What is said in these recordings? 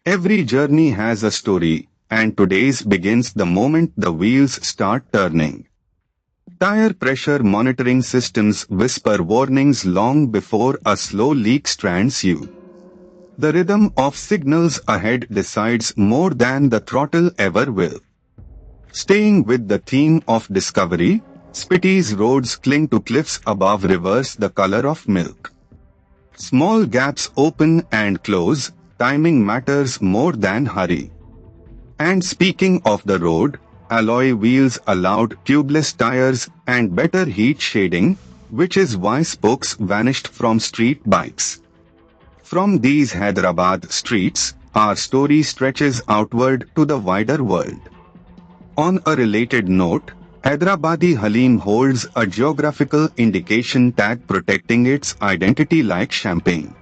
Every journey has a story, and today's begins the moment the wheels start turning. Tire pressure monitoring systems whisper warnings long before a slow leak strands you. The rhythm of signals ahead decides more than the throttle ever will. Staying with the theme of discovery, Spiti's roads cling to cliffs above rivers the color of milk. Small gaps open and close, timing matters more than hurry. And speaking of the road, alloy wheels allowed tubeless tires and better heat shading, which is why spokes vanished from street bikes. From these Hyderabad streets, our story stretches outward to the wider world. On a related note, Hyderabadi Halim holds a geographical indication tag protecting its identity like champagne.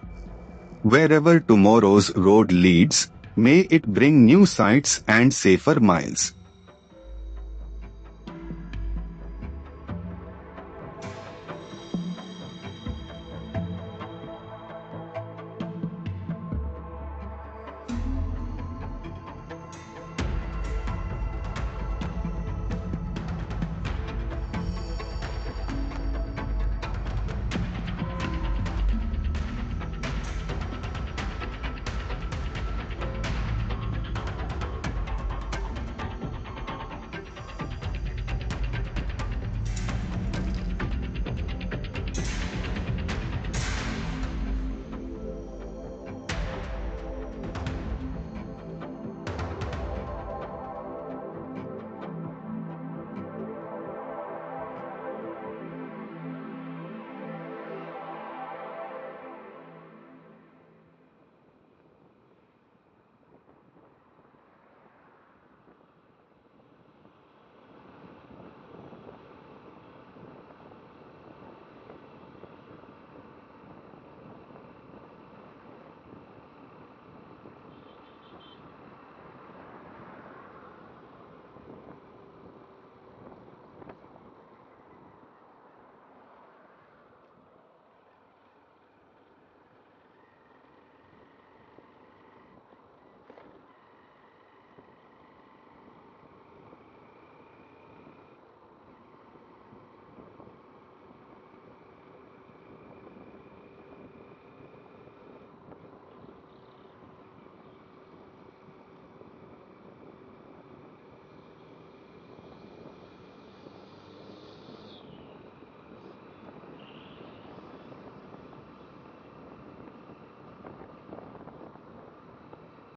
Wherever tomorrow's road leads, may it bring new sights and safer miles.